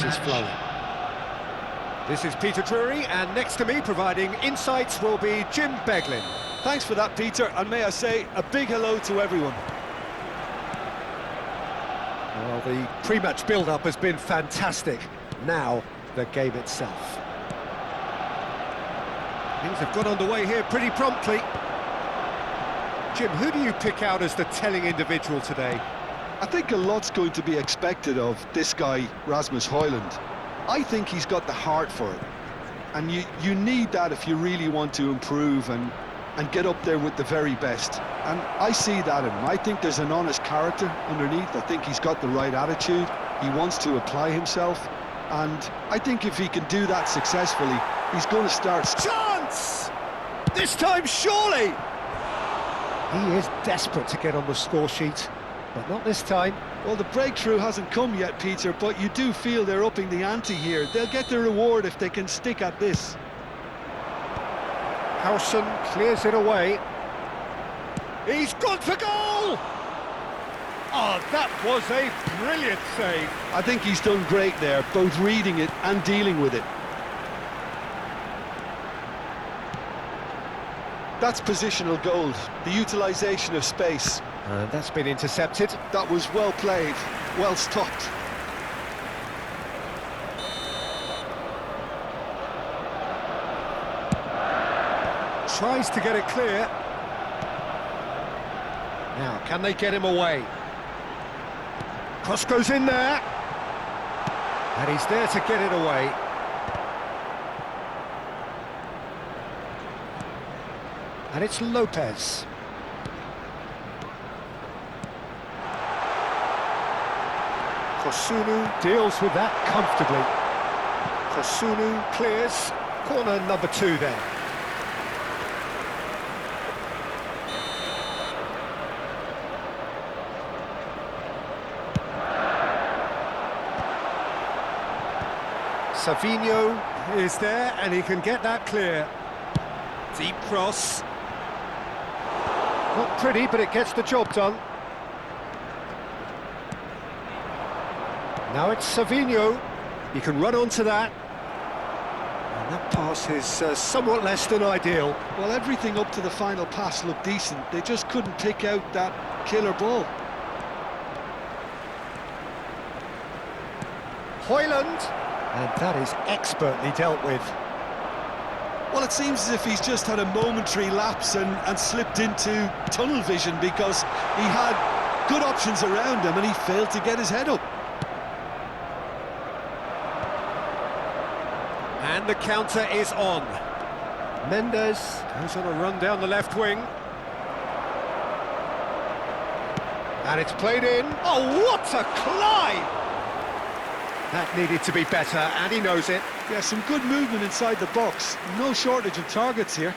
is flowing. This is Peter Drury, and next to me providing insights will be Jim Beglin. Thanks for that, Peter, and may I say a big hello to everyone. Well, the pre-match build-up has been fantastic. Now, the game itself. Things have got underway here pretty promptly. Jim, who do you pick out as the telling individual today? I think a lot's going to be expected of this guy, Rasmus Højlund. I think he's got the heart for it. And you need that if you really want to improve and get up there with the very best. And I see that in him. I think there's an honest character underneath. I think he's got the right attitude. He wants to apply himself. And I think if he can do that successfully, he's going to start... Chance! This time, surely! He is desperate to get on the score sheet, but not this time. Well, the breakthrough hasn't come yet, Peter, but you do feel they're upping the ante here. They'll get their reward if they can stick at this. Howson clears it away. He's gone for goal! Oh, that was a brilliant save. I think he's done great there, both reading it and dealing with it. That's positional goal, the utilisation of space. And that's been intercepted. That was well played, well stopped. Tries to get it clear. Now, can they get him away? Cross goes in there. And he's there to get it away. And it's Lopez. Kosunu deals with that comfortably. Kosunu clears. Corner number 2 then. Savinho is there, and he can get that clear. Deep cross. Not pretty, but it gets the job done. Now it's Savinho. He can run onto that. And that pass is somewhat less than ideal. Well, everything up to the final pass looked decent. They just couldn't pick out that killer ball. Højlund. And that is expertly dealt with. Well, it seems as if he's just had a momentary lapse and slipped into tunnel vision because he had good options around him and he failed to get his head up. And the counter is on. Mendes goes on a run down the left wing. And it's played in. Oh, what a climb! That needed to be better, and he knows it. Yeah, some good movement inside the box. No shortage of targets here.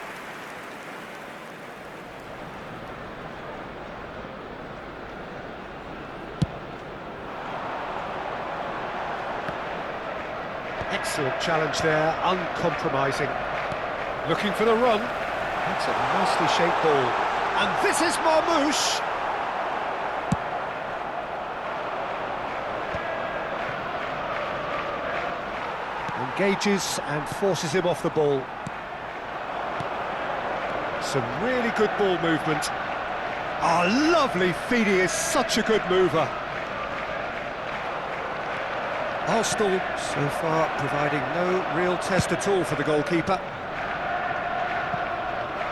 Excellent challenge there, uncompromising. Looking for the run. That's a nicely shaped ball. And this is Marmouche. Engages and forces him off the ball. Some really good ball movement. Oh, lovely feed, he is such a good mover. Arsenal, so far, providing no real test at all for the goalkeeper.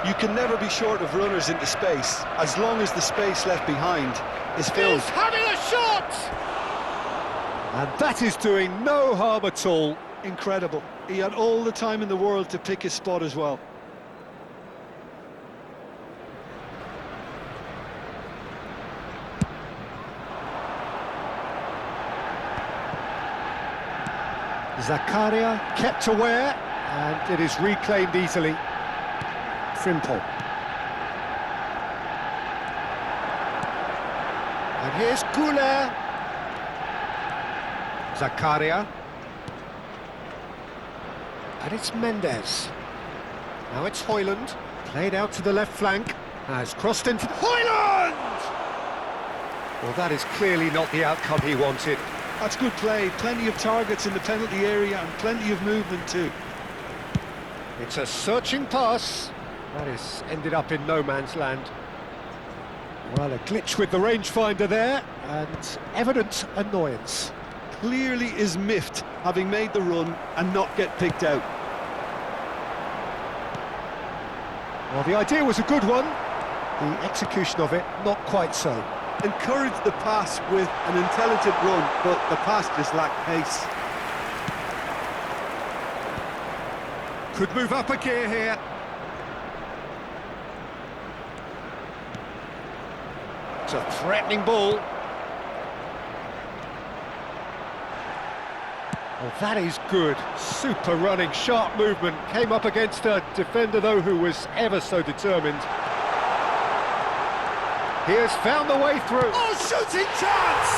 You can never be short of runners into space, as long as the space left behind is filled. He's having a shot! And that is doing no harm at all. Incredible. He had all the time in the world to pick his spot as well. Zakaria kept aware, and it is reclaimed easily. Frimple. And here's Goulet. Zakaria. And it's Mendes. Now it's Højlund. Played out to the left flank. Has crossed into... Højlund! Well, that is clearly not the outcome he wanted. That's good play. Plenty of targets in the penalty area and plenty of movement too. It's a searching pass. That is ended up in no man's land. Well, a glitch with the rangefinder there, and evident annoyance. Clearly is miffed, having made the run and not get picked out. Well, the idea was a good one. The execution of it, not quite so. Encouraged the pass with an intelligent run, but the pass just lacked pace. Could move up a gear here. It's a threatening ball. Oh, that is good. Super running, sharp movement. Came up against a defender, though, who was ever so determined. He has found the way through. Oh, shooting chance!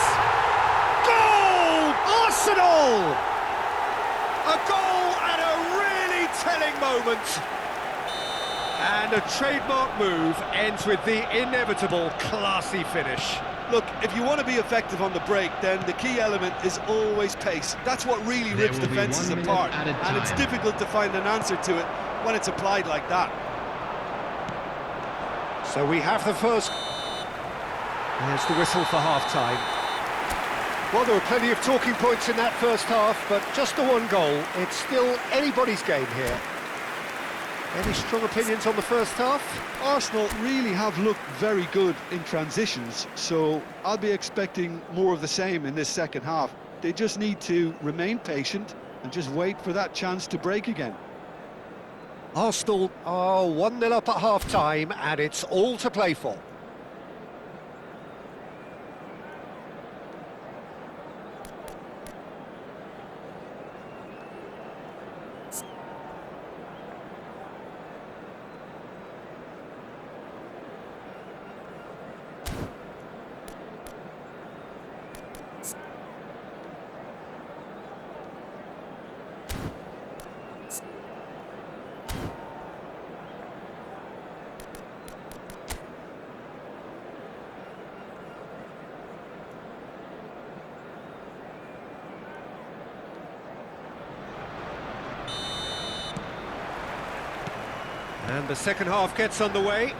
Goal! Arsenal! A goal at a really telling moment. And a trademark move ends with the inevitable classy finish. Look, if you want to be effective on the break, then the key element is always pace. That's what really rips defences apart, and it's difficult to find an answer to it when it's applied like that. So we have the first. There's the whistle for half-time. Well, there were plenty of talking points in that first half, but just the one goal. It's still anybody's game here. Any strong opinions on the first half? Arsenal really have looked very good in transitions, so I'll be expecting more of the same in this second half. They just need to remain patient and just wait for that chance to break again. Arsenal are 1-0 up at half-time, and it's all to play for. And the second half gets underway.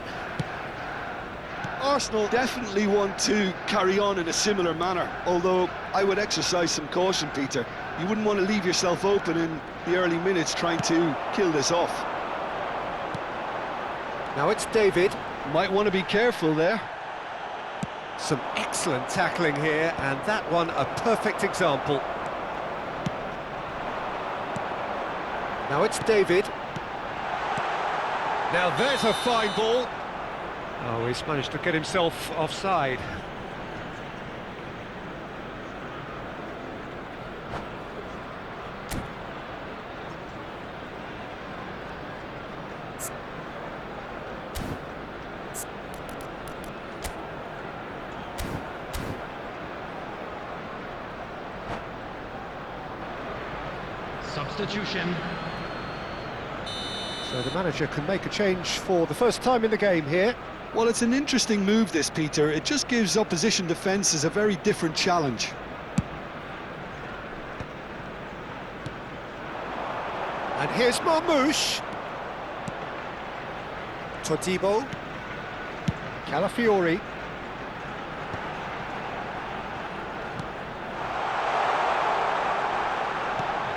Arsenal definitely want to carry on in a similar manner, although I would exercise some caution, Peter. You wouldn't want to leave yourself open in the early minutes trying to kill this off. Now it's David. Might want to be careful there. Some excellent tackling here, and that one a perfect example. Now it's David. Now there's a fine ball. Oh, he's managed to get himself offside. Substitution. So the manager can make a change for the first time in the game here. Well, it's an interesting move, this, Peter. It just gives opposition defences a very different challenge. And here's Marmouche. Todibo. Calafiori.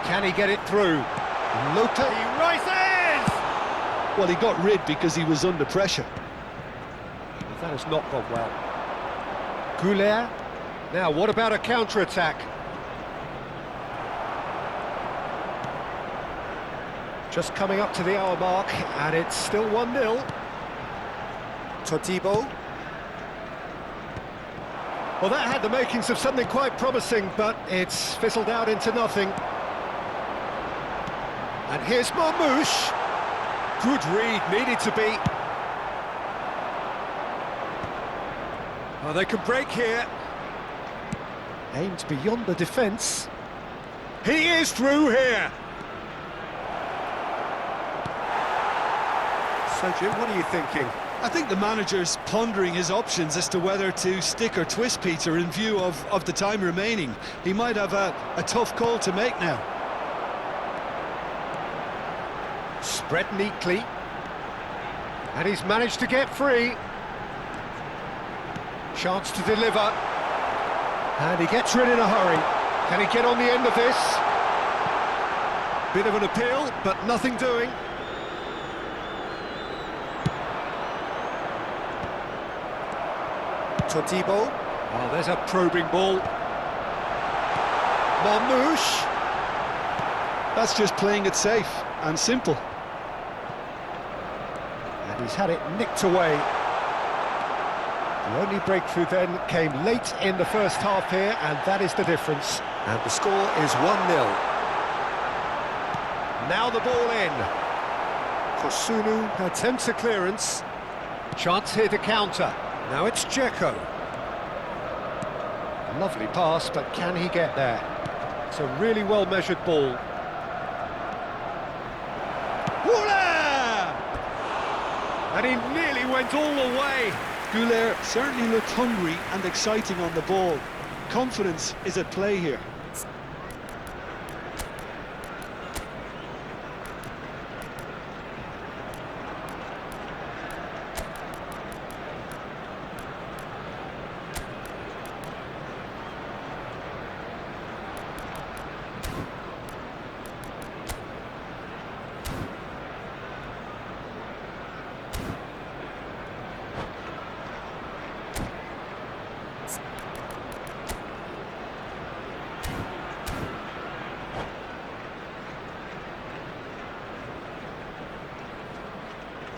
Can he get it through? Lopez. He rises! Well, he got rid because he was under pressure. That has not gone well. Goulet. Now, what about a counter-attack? Just coming up to the hour mark, and it's still 1-0. Todibo. Well, that had the makings of something quite promising, but it's fizzled out into nothing. And here's Marmouche. Good read, needed to be. Oh, they can break here. Aimed beyond the defence. He is through here. So, Jim, what are you thinking? I think the manager's pondering his options as to whether to stick or twist Peter in view of the time remaining. He might have a tough call to make now. Spread neatly. And he's managed to get free. Chance to deliver. And he gets rid in a hurry. Can he get on the end of this? Bit of an appeal, but nothing doing. Todibo. Oh, there's a probing ball. Marmouche. That's just playing it safe and simple. And he's had it nicked away. The only breakthrough then came late in the first half here, and that is the difference. And the score is 1-0. Now the ball in. Kosunu attempts a clearance. Chance here to counter. Now it's Dzeko. Lovely pass, but can he get there? It's a really well-measured ball. And he nearly went all the way. Goulet certainly looked hungry and exciting on the ball. Confidence is at play here.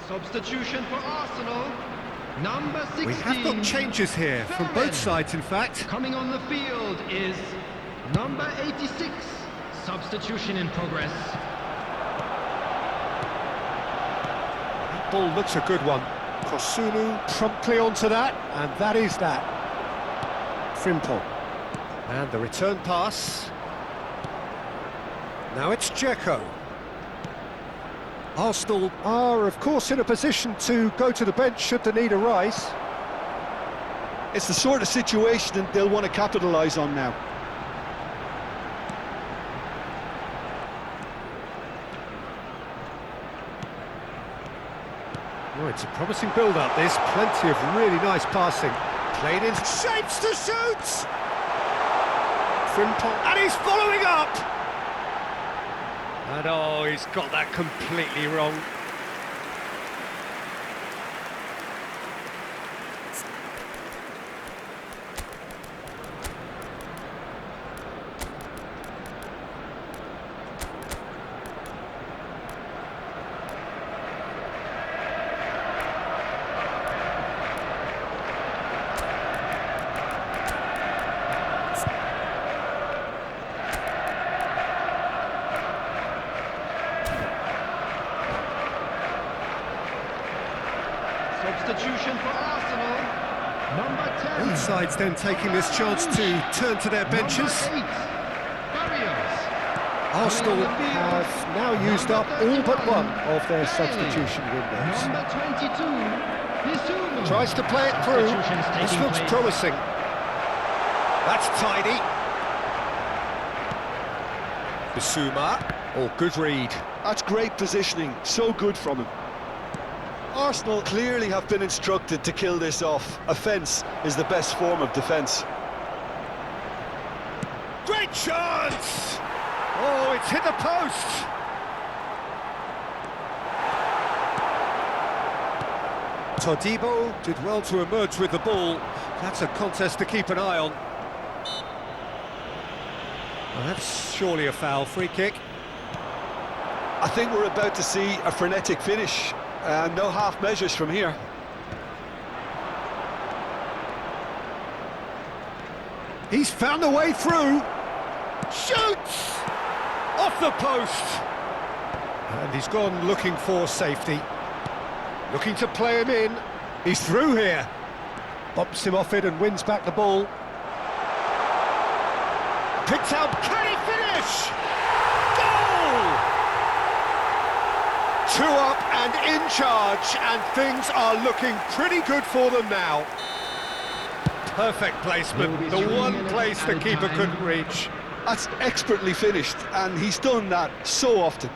Substitution for Arsenal, number 16. We have got changes here from both sides, in fact. Coming on the field is number 86. Substitution in progress. That ball looks a good one. Kosunu promptly onto that, and that is that. Frimple. And the return pass. Now it's Dzeko. Arsenal are, of course, in a position to go to the bench should the need arise. It's the sort of situation that they'll want to capitalise on now. Oh, it's a promising build-up, this. Plenty of really nice passing. Played in shapes to shoot! Frimple, and he's following up! And oh, he's got that completely wrong. Substitution for Arsenal, number 10. Both sides then taking this chance to turn to their benches. Number 8, Barrios. Arsenal have now used up all but one of their substitution windows. Number 22, Bissouma. Tries to play it through. Substitutions This taking looks place. promising. That's tidy. Bissouma. Oh, good read. That's great positioning, so good from him. Arsenal clearly have been instructed to kill this off. Offence is the best form of defence. Great chance! Oh, it's hit the post! Todibo did well to emerge with the ball. That's a contest to keep an eye on. Well, that's surely a foul. Free kick. I think we're about to see a frenetic finish. No half measures from here. He's found a way through. Shoots! Off the post! And he's gone looking for safety. Looking to play him in. He's through here. Bumps him off it and wins back the ball. Picked out. Can he finish? Goal! 2 up and in charge, and things are looking pretty good for them now. Perfect placement, the one place the keeper couldn't reach. That's expertly finished, and he's done that so often.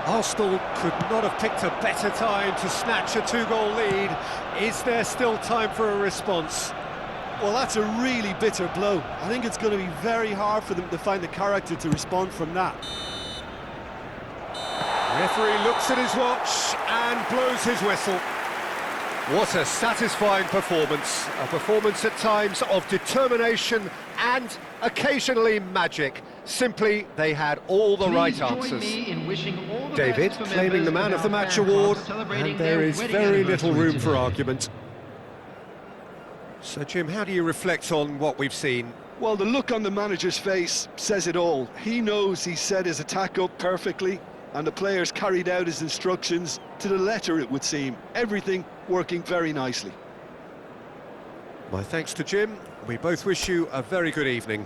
Arsenal could not have picked a better time to snatch a two-goal lead. Is there still time for a response? Well, that's a really bitter blow. I think it's going to be very hard for them to find the character to respond from that. Referee looks at his watch and blows his whistle. What a satisfying performance. A performance at times of determination and occasionally magic. Simply, they had all the right answers. David claiming the Man of the Match award, and there is very little room for argument. So, Jim, how do you reflect on what we've seen? Well, the look on the manager's face says it all. He knows he set his attack up perfectly, and the players carried out his instructions to the letter, it would seem. Everything working very nicely. My thanks to Jim. We both wish you a very good evening.